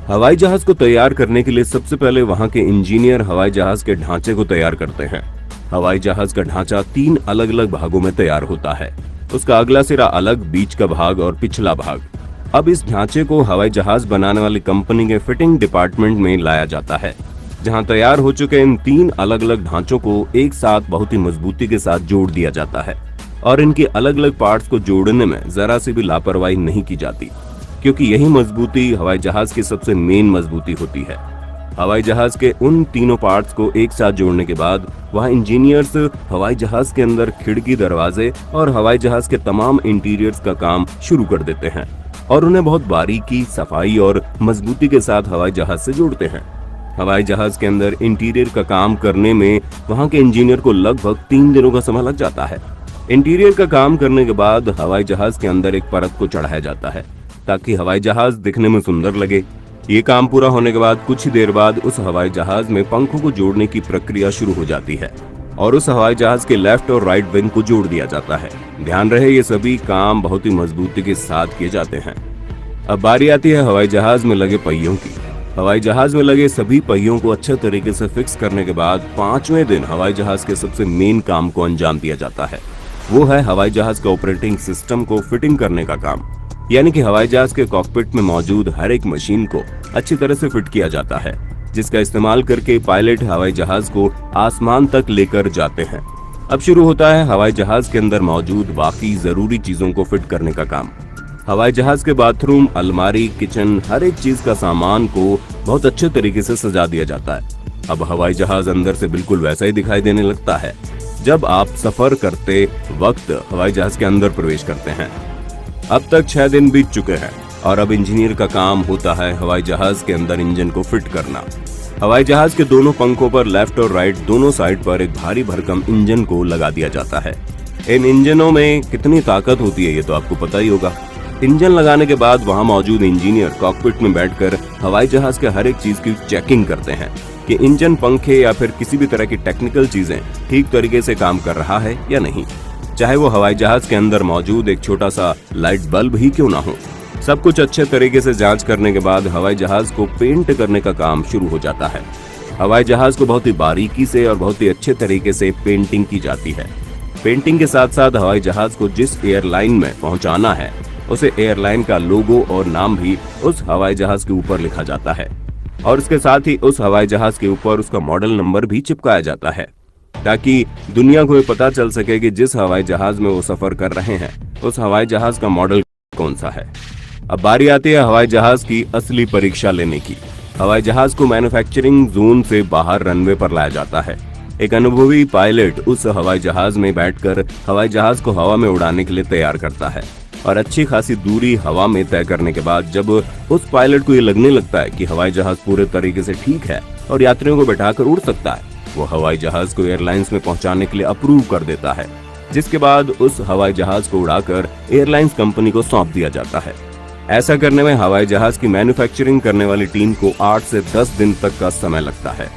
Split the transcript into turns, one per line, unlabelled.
हवाई जहाज को तैयार करने के लिए सबसे पहले वहां के इंजीनियर हवाई जहाज के ढांचे को तैयार करते हैं। हवाई जहाज का ढांचा 3 अलग अलग भागों में तैयार होता है। उसका अगला सिरा अलग, बीच का भाग और पिछला भाग। अब इस ढांचे को हवाई जहाज बनाने वाली कंपनी के फिटिंग डिपार्टमेंट में लाया जाता है, जहां तैयार हो चुके इन 3 अलग अलग ढांचों को एक साथ बहुत ही मजबूती के साथ जोड़ दिया जाता है। और इनकी अलग अलग पार्ट्स को जोड़ने में जरा सी भी लापरवाही नहीं की जाती, क्योंकि यही मजबूती हवाई जहाज की सबसे मेन मजबूती होती है। हवाई जहाज के उन तीनों पार्ट्स को एक साथ जोड़ने के बाद वहां इंजीनियर्स हवाई जहाज के अंदर खिड़की, दरवाजे और हवाई जहाज के तमाम इंटीरियर्स का काम शुरू कर देते हैं और उन्हें बहुत बारीकी, सफाई और मजबूती के साथ हवाई जहाज से जोड़ते हैं। हवाई जहाज के अंदर इंटीरियर का काम करने में वहां के इंजीनियर को लगभग 3 दिनों का समय लग जाता है। इंटीरियर का काम करने के बाद हवाई जहाज के अंदर एक परत को चढ़ाया जाता है ताकि हवाई जहाज दिखने में सुंदर लगे। ये काम पूरा होने के बाद कुछ ही देर बाद उस हवाई जहाज में पंखों को जोड़ने की प्रक्रिया शुरू हो जाती है और उस हवाई जहाज के लेफ्ट और राइट विंग को जोड़ दिया जाता है। ध्यान रहे, ये सभी काम बहुत ही मजबूती के साथ किए जाते हैं। अब बारी आती है हवाई जहाज में लगे पहियों की। हवाई जहाज में लगे सभी पहियों को अच्छे तरीके से फिक्स करने के बाद 5वें दिन हवाई जहाज के सबसे मेन काम को अंजाम दिया जाता है। वो है हवाई जहाज के ऑपरेटिंग सिस्टम को फिटिंग करने का काम। यानी कि हवाई जहाज के कॉकपिट में मौजूद हर एक मशीन को अच्छी तरह से फिट किया जाता है, जिसका इस्तेमाल करके पायलट हवाई जहाज को आसमान तक लेकर जाते हैं। अब शुरू होता है हवाई जहाज के अंदर मौजूद बाकी जरूरी चीजों को फिट करने का काम। हवाई जहाज के बाथरूम, अलमारी, किचन, हर एक चीज का सामान को बहुत अच्छे तरीके से सजा दिया जाता है। अब हवाई जहाज अंदर से बिल्कुल वैसा ही दिखाई देने लगता है जब आप सफर करते वक्त हवाई जहाज के अंदर प्रवेश करते हैं। अब तक 6 दिन बीत चुके हैं और अब इंजीनियर का काम होता है हवाई जहाज के अंदर इंजन को फिट करना। हवाई जहाज के दोनों पंखों पर लेफ्ट और राइट दोनों साइड पर एक भारी भरकम इंजन को लगा दिया जाता है। इन इंजनों में कितनी ताकत होती है ये तो आपको पता ही होगा। इंजन लगाने के बाद वहां मौजूद इंजीनियर कॉकपिट में बैठकर हवाई जहाज के हर एक चीज की चेकिंग करते हैं कि इंजन, पंखे या फिर किसी भी तरह की टेक्निकल चीजें ठीक तरीके से काम कर रहा है या नहीं, चाहे वो हवाई जहाज के अंदर मौजूद एक छोटा सा लाइट बल्ब ही क्यों ना हो। सब कुछ अच्छे तरीके से जांच करने के बाद हवाई जहाज को पेंट करने का काम शुरू हो जाता है। हवाई जहाज को बहुत ही बारीकी से और बहुत ही अच्छे तरीके से पेंटिंग की जाती है। पेंटिंग के साथ साथ हवाई जहाज को जिस एयरलाइन में पहुंचाना है उसे एयरलाइन का लोगो और नाम भी उस हवाई जहाज के ऊपर लिखा जाता है और उसके साथ ही उस हवाई जहाज के ऊपर उसका मॉडल नंबर भी चिपकाया जाता है, ताकि दुनिया को ये पता चल सके कि जिस हवाई जहाज में वो सफर कर रहे हैं उस हवाई जहाज का मॉडल कौन सा है। अब बारी आती है हवाई जहाज की असली परीक्षा लेने की। हवाई जहाज को मैन्युफैक्चरिंग जोन से बाहर रनवे पर लाया जाता है। एक अनुभवी पायलट उस हवाई जहाज में बैठकर हवाई जहाज को हवा में उड़ाने के लिए तैयार करता है और अच्छी खासी दूरी हवा में तय करने के बाद जब उस पायलट को ये लगने लगता है कि हवाई जहाज पूरे तरीके से ठीक है और यात्रियों को बैठाकर उड़ सकता है, वो हवाई जहाज को एयरलाइंस में पहुंचाने के लिए अप्रूव कर देता है, जिसके बाद उस हवाई जहाज को उड़ाकर एयरलाइंस कंपनी को सौंप दिया जाता है। ऐसा करने में हवाई जहाज की मैन्युफैक्चरिंग करने वाली टीम को 8 से 10 दिन तक का समय लगता है।